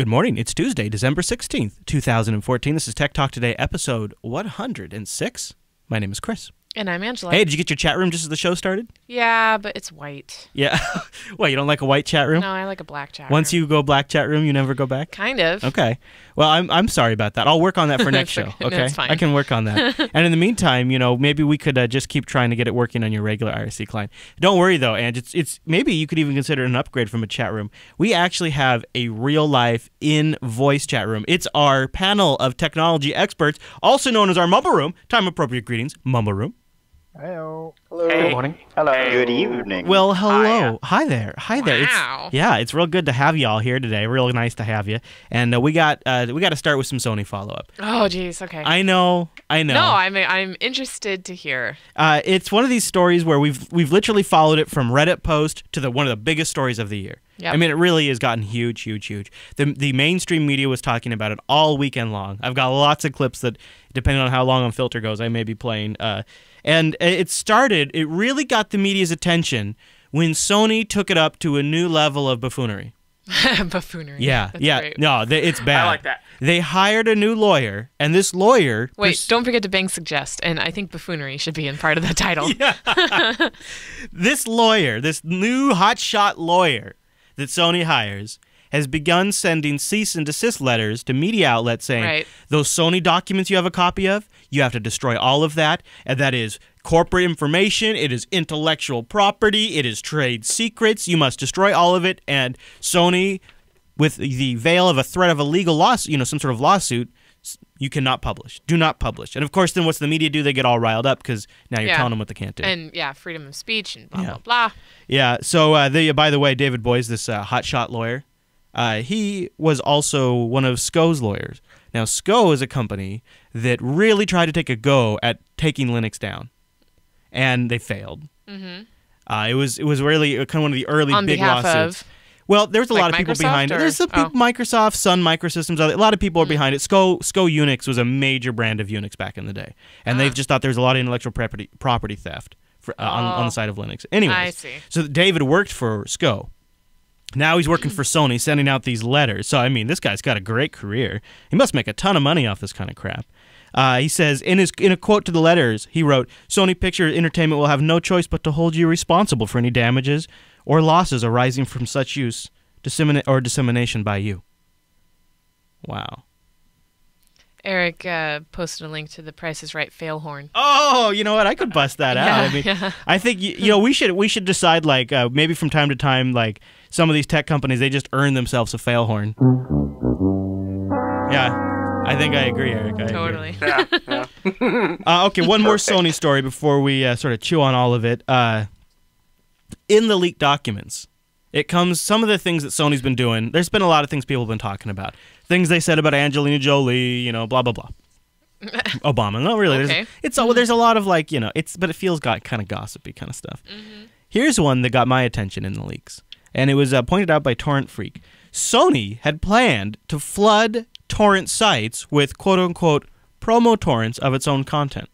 Good morning. It's Tuesday, December 16th, 2014. This is Tech Talk Today, episode 106. My name is Chris. And I'm Angela. Hey, did you get your chat room just as the show started? Yeah, but it's white. Yeah. What, you don't like a white chat room? No, I like a black chat Once room. you go black chat room, you never go back? Kind of. Okay. Well, I'm sorry about that. I'll work on that for next show, No, okay? it's fine. I can work on that. And in the meantime, maybe we could just keep trying to get it working on your regular IRC client. Don't worry, though, and it's maybe you could even consider it an upgrade from a chat room. We actually have a real-life in-voice chat room. It's our panel of technology experts, also known as our Mumble Room. Time-appropriate greetings, Mumble Room. Hello. Hello. Hey. Good morning. Hello. Good evening. Well, hello. Hi there. Wow. It's real good to have you all here today. Real nice to have you. And we got to start with some Sony follow-up. Oh, geez. Okay. I know. No, I'm interested to hear. It's one of these stories where we've literally followed it from Reddit post to one of the biggest stories of the year. Yep. I mean, it really has gotten huge. The mainstream media was talking about it all weekend long. I've got lots of clips that, depending on how long on Filter goes, I may be playing. And it really got the media's attention when Sony took it up to a new level of buffoonery. Buffoonery. Yeah, That's yeah. great. No, it's bad. I like that. They hired a new lawyer, and this lawyer... Wait, don't forget to bang suggest, and I think buffoonery should be in part of the title. Yeah. This lawyer, this new hotshot lawyer that Sony hires, has begun sending cease and desist letters to media outlets saying, Right. those Sony documents you have a copy of, you have to destroy all of that, and that is corporate information, it is intellectual property, it is trade secrets, you must destroy all of it, and Sony, with the veil of a threat of a legal lawsuit, some sort of lawsuit, you cannot publish. Do not publish. And of course, then what's the media do? They get all riled up because now you're telling them what they can't do. And yeah, freedom of speech and blah, Yeah. blah, blah. Yeah, so by the way, David Boies, this hotshot lawyer, he was also one of SCO's lawyers. Now, SCO is a company that really tried to take a go at taking Linux down, and they failed. Mm-hmm. It was really kind of one of the early On big behalf lawsuits. of? Well, there's a Like lot of people Microsoft, behind it. or- There's some people, Microsoft, Sun Microsystems, a lot of people are behind it. SCO Unix was a major brand of Unix back in the day, and they just thought there was a lot of intellectual property theft on the side of Linux. Anyways, I see. So David worked for SCO. Now he's working for Sony, sending out these letters. So, I mean, this guy's got a great career. He must make a ton of money off this kind of crap. He says, in a quote to the letters, he wrote, Sony Pictures Entertainment will have no choice but to hold you responsible for any damages or losses arising from such use dissemination by you. Wow. Eric posted a link to the Price is Right fail horn. Oh, you know what? I could bust that out. I mean, yeah. I think we should decide maybe from time to time some of these tech companies they just earn themselves a fail horn. Yeah, I think I agree, Eric. I agree. Totally. Yeah. Okay, one more Sony story before we sort of chew on all of it. In the leaked documents, it comes some of the things that Sony's been doing. There's been a lot of things people have been talking about. Things they said about Angelina Jolie, blah, blah, blah. Obama. No, really. Okay. There's a lot of but it feels kind of gossipy kind of stuff. Mm-hmm. Here's one that got my attention in the leaks, and it was pointed out by Torrent Freak. Sony had planned to flood torrent sites with quote-unquote promo torrents of its own content.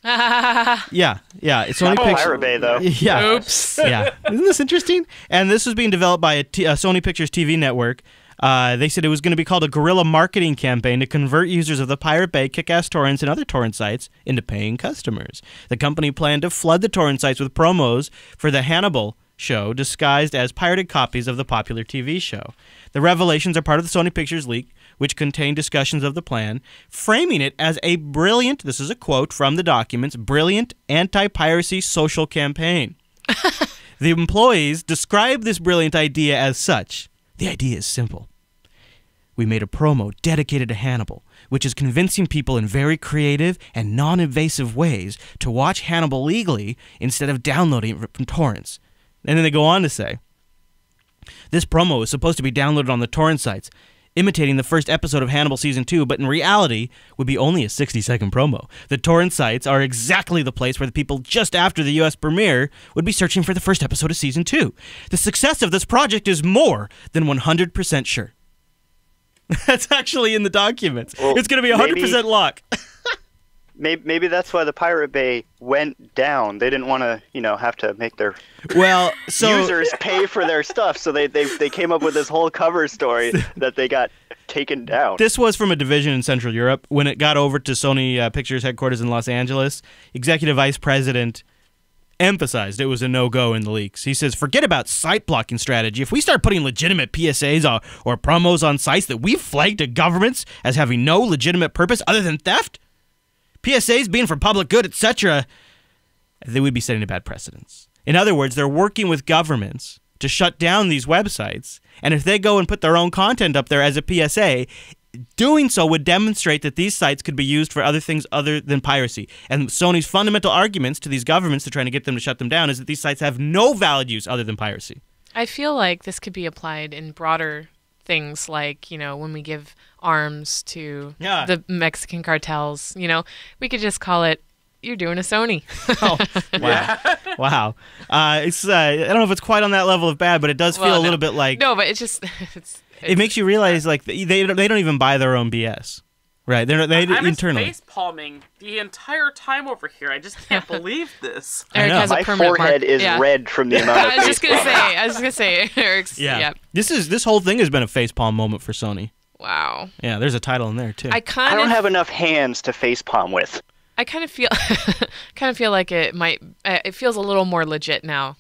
Yeah. It's Sony Pictures. Pirate Bay, though. Yeah. Oops. Yeah. Isn't this interesting? And this was being developed by a Sony Pictures TV network. They said it was going to be called a guerrilla marketing campaign to convert users of the Pirate Bay, Kick-Ass Torrents, and other torrent sites into paying customers. The company planned to flood the torrent sites with promos for the Hannibal show disguised as pirated copies of the popular TV show. The revelations are part of the Sony Pictures leak, which contained discussions of the plan, framing it as a brilliant, this is a quote from the documents, brilliant anti-piracy social campaign. The employees described this brilliant idea as such. The idea is simple. We made a promo dedicated to Hannibal, which is convincing people in very creative and non-invasive ways to watch Hannibal legally instead of downloading it from torrents. And then they go on to say, this promo is supposed to be downloaded on the torrent sites, imitating the first episode of Hannibal Season 2, but in reality would be only a 60-second promo. The torrent sites are exactly the place where the people just after the U.S. premiere would be searching for the first episode of Season 2. The success of this project is more than 100% sure. That's actually in the documents. Well, it's going to be 100% luck. maybe that's why the Pirate Bay went down. They didn't want to, have to make their users pay for their stuff, so they came up with this whole cover story that they got taken down. This was from a division in Central Europe. When it got over to Sony Pictures headquarters in Los Angeles, Executive Vice President emphasized it was a no-go in the leaks. He says, forget about site blocking strategy. If we start putting legitimate PSAs or promos on sites that we've flagged to governments as having no legitimate purpose other than theft, PSAs being for public good, etc., they would be setting a bad precedence. In other words, they're working with governments to shut down these websites, and if they go and put their own content up there as a PSA, doing so would demonstrate that these sites could be used for other things other than piracy. And Sony's fundamental arguments to these governments to trying to get them to shut them down is that these sites have no valid use other than piracy. I feel like this could be applied in broader things like, when we give arms to the Mexican cartels, we could just call it, you're doing a Sony. Oh, wow. Wow. It's I don't know if it's quite on that level of bad, but it does feel a little bit like... No, but it's just... It makes you realize like they don't even buy their own BS, right? I'm internally face palming the entire time over here. I just can't believe this. Eric has My a permanent forehead is red from the amount of I was just gonna say Eric's. Yeah. This whole thing has been a facepalm moment for Sony. Wow. Yeah, there's a title in there too. I don't have enough hands to facepalm with. I kind of feel like it might. It feels a little more legit now.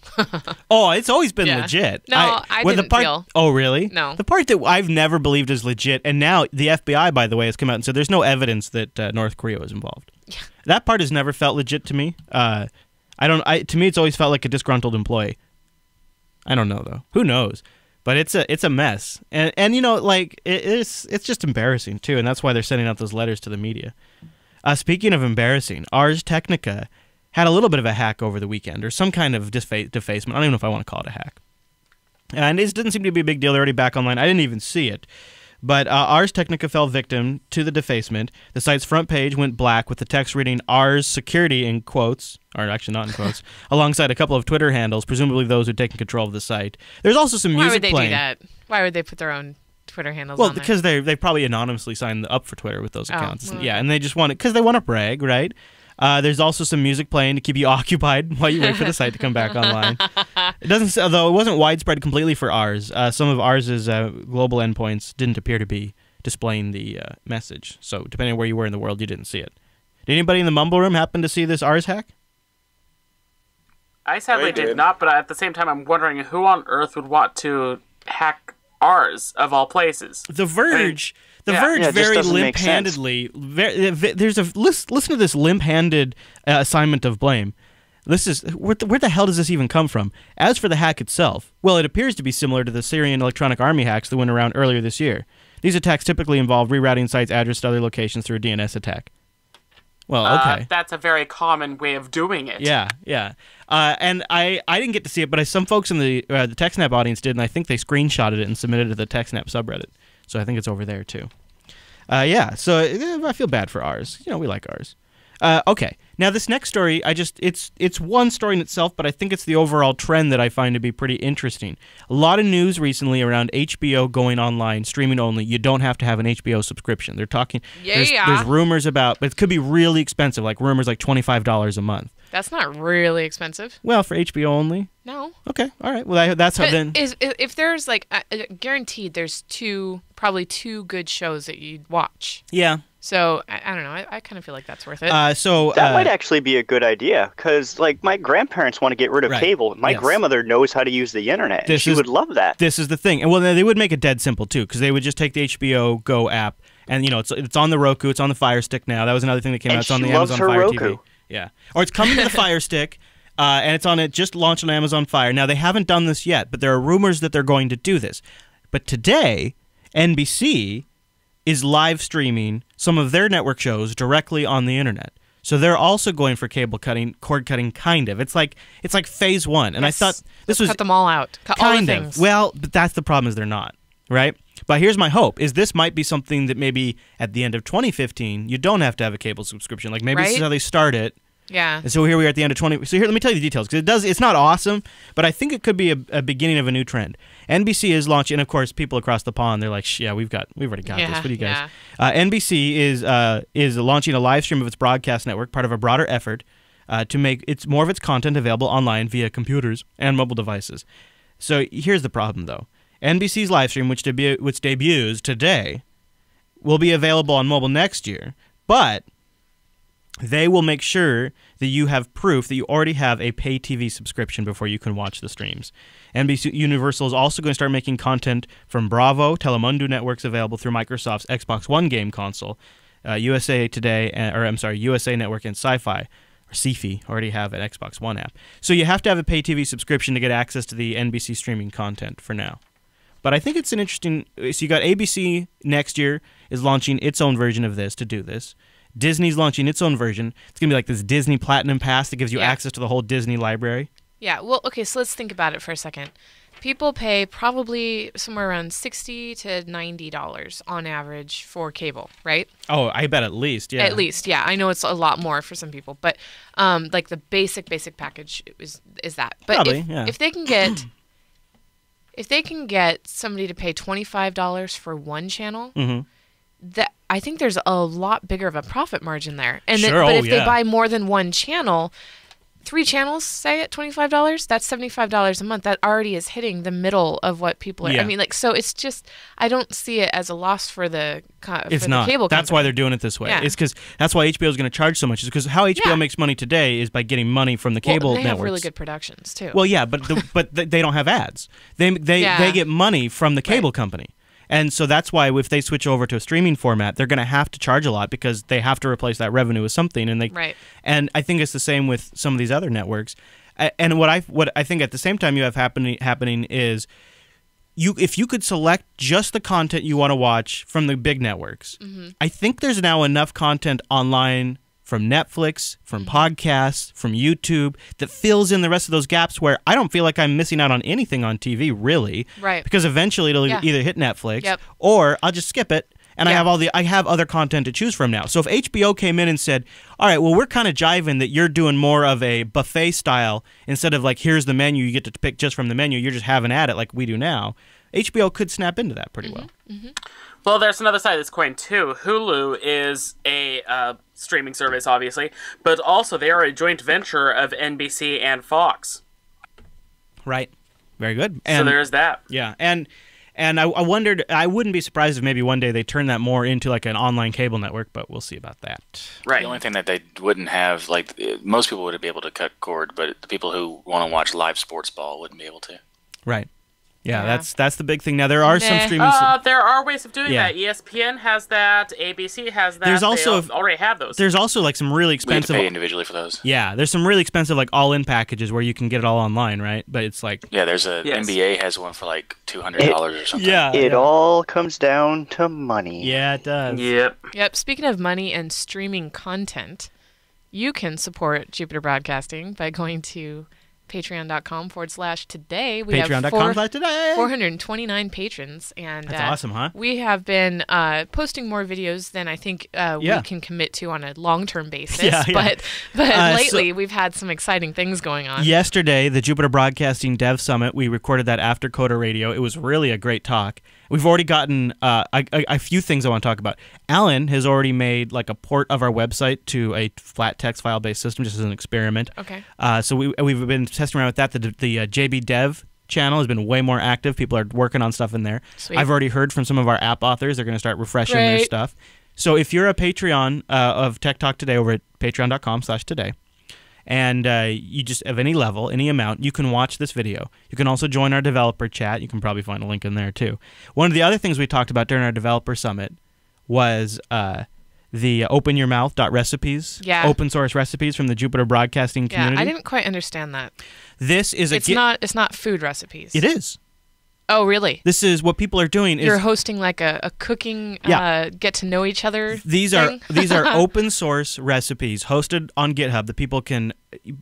Oh, it's always been legit. No, I didn't feel. Oh, really? No. The part that I've never believed is legit, and now the FBI, by the way, has come out and said there's no evidence that North Korea was involved. Yeah. That part has never felt legit to me. To me, it's always felt like a disgruntled employee. I don't know though. Who knows? But it's a mess, and it's just embarrassing too, and that's why they're sending out those letters to the media. Speaking of embarrassing, Ars Technica had a little bit of a hack over the weekend, or some kind of defacement. I don't even know if I want to call it a hack. And it didn't seem to be a big deal. They're already back online. I didn't even see it. But Ars Technica fell victim to the defacement. The site's front page went black with the text reading Ars Security in quotes, or actually not in quotes, alongside a couple of Twitter handles, presumably those who'd taken control of the site. There's also some music playing. Why would they do that? Why would they put their own Twitter handles on there? Well, because they probably anonymously signed up for Twitter with those accounts. Well, yeah, and they just want it because they want to brag, right? There's also some music playing to keep you occupied while you wait for the site to come back online. Although it wasn't widespread completely for Ars. Some of Ars's global endpoints didn't appear to be displaying the message. So depending on where you were in the world, you didn't see it. Did anybody in the Mumble Room happen to see this Ars hack? I sadly did not, but at the same time, I'm wondering who on earth would want to hack Ars of all places. The Verge. The Verge very limp-handedly. There's listen to this limp-handed assignment of blame. This is where the hell does this even come from? As for the hack itself, well, it appears to be similar to the Syrian Electronic Army hacks that went around earlier this year. These attacks typically involve rerouting sites' address to other locations through a DNS attack. Well, okay. That's a very common way of doing it. Yeah. And I didn't get to see it, but some folks in the TechSnap audience did, and I think they screenshotted it and submitted it to the TechSnap subreddit. So I think it's over there too. So I feel bad for Ars. We like Ars. Okay. Now this next story, it's one story in itself, but I think it's the overall trend that I find to be pretty interesting. A lot of news recently around HBO going online, streaming only. You don't have to have an HBO subscription. They're talking. There's rumors about, but it could be really expensive, like rumors like $25 a month. That's not really expensive. Well, for HBO only. No. Okay. All right. Well, that's how then. If there's guaranteed, there's probably two good shows that you'd watch. Yeah. So I don't know. I kind of feel like that's worth it. That might actually be a good idea because, my grandparents want to get rid of cable. My grandmother knows how to use the internet. She would love that. This is the thing, and well, they would make it dead simple too, because they would just take the HBO Go app, and it's on the Roku, it's on the Fire Stick now. That was another thing that came out. It's on the Amazon Fire Roku. TV. Yeah, or it's coming to the Fire Stick, and it just launched on Amazon Fire. Now they haven't done this yet, but there are rumors that they're going to do this. But today, NBC is live streaming some of their network shows directly on the internet. So they're also going for cable cutting, cord cutting, kind of. It's like phase one. And yes. I thought this was cut them all out. Cut all the things. Well, but that's the problem is they're not, right? But here's my hope: is this might be something that maybe at the end of 2015 you don't have to have a cable subscription. Like maybe this is how they start it. Yeah. And so here we are at the end of 20. So here, let me tell you the details because it's not awesome, but I think it could be a beginning of a new trend. NBC is launching, and of course, people across the pond, they're like, yeah, we've already got this. What do you guys? NBC is launching a live stream of its broadcast network, part of a broader effort to make more of its content available online via computers and mobile devices. So here's the problem, though. NBC's live stream, which debuts today, will be available on mobile next year, but they will make sure that you have proof that you already have a pay TV subscription before you can watch the streams. NBC Universal is also going to start making content from Bravo, Telemundo networks available through Microsoft's Xbox One game console. USA Network and Sci-Fi, or Sci-Fi, already have an Xbox One app. So you have to have a pay TV subscription to get access to the NBC streaming content for now. But I think it's an interesting... So you got ABC next year is launching its own version of this to do this. Disney's launching its own version. It's going to be like this Disney Platinum Pass that gives you access to the whole Disney library. Yeah, well, okay, so let's think about it for a second. People pay probably somewhere around $60 to $90 on average for cable, right? Oh, I bet at least, yeah. At least, yeah. I know it's a lot more for some people, but like the basic package is that. But probably, if they can get if they can get somebody to pay $25 for one channel, that I think there's a lot bigger of a profit margin there. And but if they buy more than one channel, 3 channels, say at $25, that's $75 a month. That already is hitting the middle of what people are. I mean, like, so it's just, I don't see it as a loss for the it's not. Cable That's company. why they're doing it this way. It's because that's why HBO is going to charge so much. Is because how HBO makes money today is by getting money from the cable they networks. Have really good productions too. Well, yeah, but they don't have ads. They get money from the cable company. And so that's why if they switch over to a streaming format, they're going to have to charge a lot because they have to replace that revenue with something. And and I think it's the same with some of these other networks. And what I think at the same time you have happening is if you could select just the content you want to watch from the big networks, I think there's now enough content online from Netflix, from podcasts, from YouTube, that fills in the rest of those gaps where I don't feel like I'm missing out on anything on TV, really. Right. Because eventually it'll either hit Netflix or I'll just skip it and I have other content to choose from now. So if HBO came in and said, all right, well, we're kind of jiving that you're doing more of a buffet style instead of like, here's the menu, you get to pick just from the menu, you're just having at it like we do now, HBO could snap into that pretty well. Well, there's another side of this coin, too. Hulu is a streaming service, obviously, but also they are a joint venture of NBC and Fox. Right. Very good. So there's that. Yeah, and I wondered, I wouldn't be surprised if maybe one day they turn that more into like an online cable network, but we'll see about that. Right. The only thing that they wouldn't have, like, most people would be able to cut cord, but the people who want to watch live sports ball wouldn't be able to. Right. Yeah, that's the big thing. Now, there are some streaming... there are ways of doing that. ESPN has that. ABC has that. There's also... They already have those. There's also, like, some really expensive... We have to pay individually for those. Yeah, there's some really expensive, like, all-in packages where you can get it all online, right? But it's like... Yeah, there's a... NBA has one for, like, $200 or something. Yeah. It all comes down to money. Yeah, it does. Yep. Speaking of money and streaming content, you can support Jupiter Broadcasting by going to... patreon.com/today. We have 429 patrons, and that's awesome, huh? We have been posting more videos than I think we can commit to on a long-term basis. But lately we've had some exciting things going on. Yesterday, the Jupiter Broadcasting Dev Summit, we recorded that after Coda Radio. It was really a great talk. We've already gotten a few things I want to talk about. Alan has already made like a port of our website to a flat text file-based system just as an experiment. Okay. So we've been testing around with that. The JB Dev channel has been way more active. People are working on stuff in there. Sweet. I've already heard from some of our app authors. They're going to start refreshing their stuff. So if you're a Patreon of Tech Talk Today over at patreon.com/today, and you just of any level, any amount, you can watch this video. You can also join our developer chat. You can probably find a link in there too. One of the other things we talked about during our developer summit was the openyourmouth.recipes, open source recipes from the Jupiter Broadcasting community. I didn't quite understand that. This is it's not food recipes. It is. Oh, really? This is what people are doing. You're hosting like a cooking, get to know each other. These are open source recipes hosted on GitHub that people can,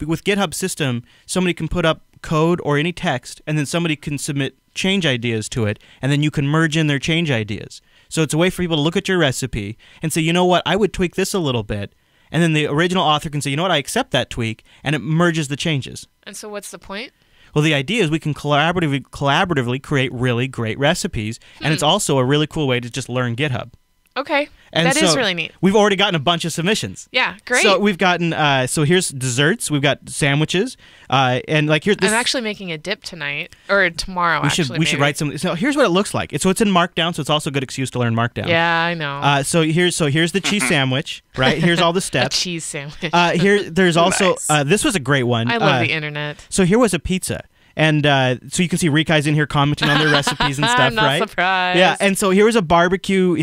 with GitHub system, somebody can put up code or any text, and then somebody can submit change ideas to it, and then you can merge in their change ideas. So it's a way for people to look at your recipe and say, you know what, I would tweak this a little bit, and then the original author can say, you know what, I accept that tweak, and it merges the changes. And so what's the point? Well, the idea is we can collaboratively create really great recipes, and it's also a really cool way to just learn GitHub. Okay, and that is really neat. We've already gotten a bunch of submissions. Yeah, great. So we've gotten, so here's desserts, we've got sandwiches, and like here's this. I'm actually making a dip tonight, or tomorrow, We should write some, so here's what it looks like. So it's in Markdown, so it's also a good excuse to learn Markdown. Yeah, I know. So here's the cheese sandwich, right? Here's all the steps. A cheese sandwich. There's also, this was a great one. I love the internet. So here was a pizza. And so you can see Rikai's in here commenting on their recipes and stuff, I'm not right? surprised. Yeah, and so here's a barbecue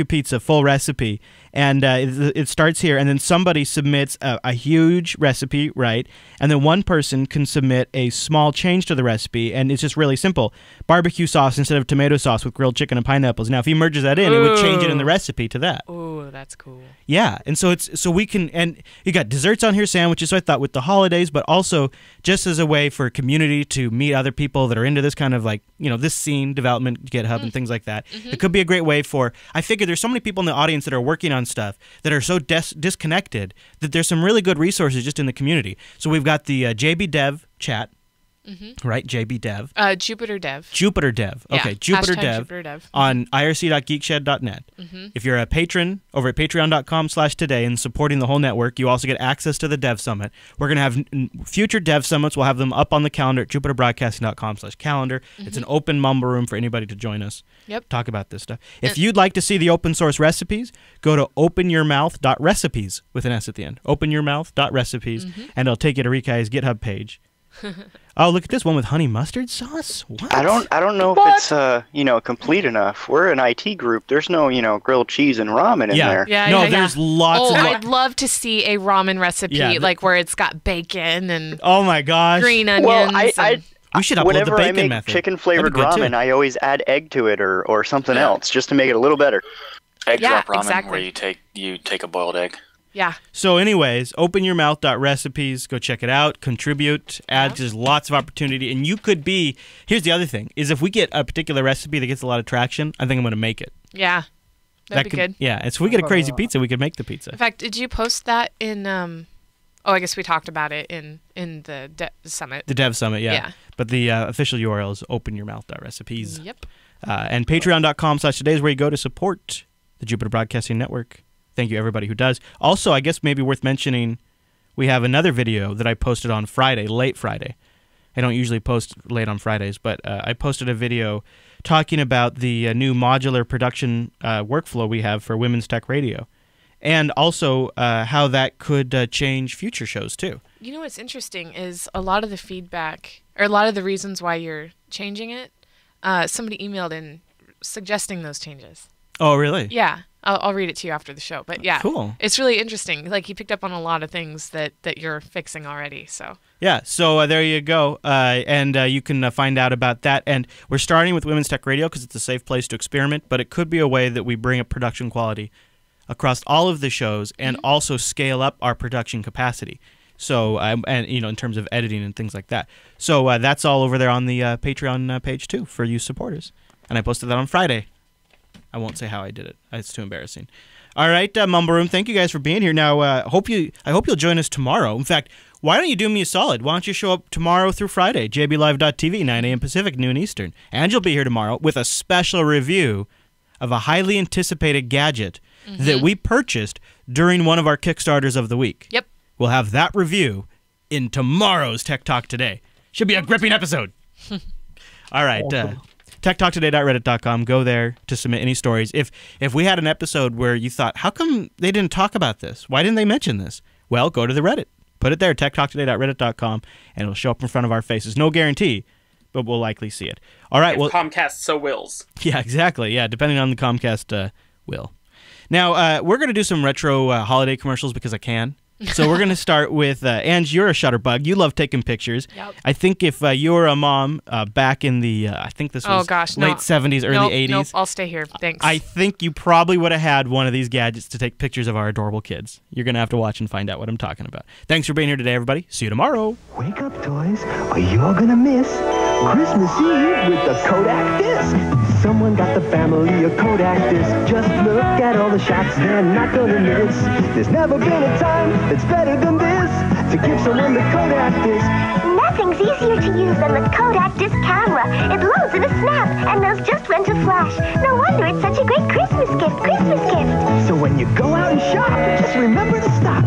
pizza, full recipe. And it starts here, and then somebody submits a huge recipe, right? And then one person can submit a small change to the recipe, and it's just really simple. Barbecue sauce instead of tomato sauce with grilled chicken and pineapples. Now, if he merges that in, it would change it in the recipe to that. Ooh, that's cool. Yeah, and so we can, and you got desserts on here, sandwiches, so I thought with the holidays, but also just as a way for community to meet other people that are into this kind of like, this scene, development, GitHub, and things like that. It could be a great way for, I figure there's so many people in the audience that are working on stuff that are so disconnected that there's some really good resources just in the community. So we've got the JB Dev chat, right? JB Dev. Jupiter Dev. Jupiter Dev. Okay, yeah. Jupiter Dev, Jupiter Dev on irc.geekshed.net. If you're a patron over at patreon.com/today and supporting the whole network, you also get access to the Dev Summit. We're going to have future Dev Summits. We'll have them up on the calendar at jupiterbroadcasting.com/calendar. It's an open mumble room for anybody to join us. Yep. Talk about this stuff. If you'd like to see the open source recipes, go to openyourmouth.recipes with an S at the end. Openyourmouth.recipes, and it'll take you to Rikai's GitHub page. Oh, look at this one with honey mustard sauce. What? I don't know if it's complete enough. We're an IT group. There's no grilled cheese and ramen in there. Yeah, no, there's lots. Oh, I'd love to see a ramen recipe like where it's got bacon and oh my gosh, green onions. Well, we should upload whenever the bacon I make method. Chicken flavored ramen, I always add egg to it or something else just to make it a little better. Egg drop ramen, where you take a boiled egg. Yeah. So anyways, openyourmouth.recipes, go check it out, contribute, add just lots of opportunity. And you could be, here's the other thing, is if we get a particular recipe that gets a lot of traction, I think I'm going to make it. Yeah. That'd be good. Yeah, and so if we get a crazy pizza, we could make the pizza. In fact, did you post that in, I guess we talked about it in the Summit. The Dev Summit, yeah. But the official URL is openyourmouth.recipes. Yep. And patreon.com/today is where you go to support the Jupiter Broadcasting Network. Thank you, everybody who does. Also, I guess maybe worth mentioning, we have another video that I posted on Friday, late Friday. I don't usually post late on Fridays, but I posted a video talking about the new modular production workflow we have for Women's Tech Radio, and also how that could change future shows, too. You know what's interesting is a lot of the feedback, or a lot of the reasons why you're changing it, somebody emailed in suggesting those changes. Oh, really? Yeah. I'll read it to you after the show. But yeah, cool. It's really interesting. Like, he picked up on a lot of things that you're fixing already. So yeah, so there you go. And you can find out about that. And we're starting with Women's Tech Radio because it's a safe place to experiment, but it could be a way that we bring up production quality across all of the shows and also scale up our production capacity. So, and in terms of editing and things like that. So that's all over there on the Patreon page too for you supporters. And I posted that on Friday. I won't say how I did it. It's too embarrassing. All right, Mumble Room, thank you guys for being here. Now, I hope you'll join us tomorrow. In fact, why don't you do me a solid? Why don't you show up tomorrow through Friday, jblive.tv, 9 a.m. Pacific, noon Eastern. And you'll be here tomorrow with a special review of a highly anticipated gadget that we purchased during one of our Kickstarters of the week. Yep. We'll have that review in tomorrow's Tech Talk Today. Should be a gripping episode. All right, techtalktoday.reddit.com. Go there to submit any stories. If we had an episode where you thought, how come they didn't talk about this? Why didn't they mention this? Well, go to the Reddit. Put it there, techtalktoday.reddit.com, and it'll show up in front of our faces. No guarantee, but we'll likely see it. All right. If Comcast so wills. Yeah, exactly. Yeah, depending on the Comcast will. Now, we're going to do some retro holiday commercials because I can. So we're going to start with, Ange, you're a Shutterbug. You love taking pictures. Yep. I think if you were a mom back in the, I think this was late 70s, early 80s. Nope, I'll stay here. Thanks. I think you probably would have had one of these gadgets to take pictures of our adorable kids. You're going to have to watch and find out what I'm talking about. Thanks for being here today, everybody. See you tomorrow. Wake up, toys, or you're going to miss Christmas Eve with the Kodak disc. Someone got the family a Kodak disc. Just look at all the shots they're not going to miss. There's never been a time that's better than this to give someone the Kodak disc. Nothing Nothing's easier to use than the Kodak Disc camera. It loads in a snap and knows just when to flash. No wonder it's such a great Christmas gift. So when you go out and shop, just remember to stop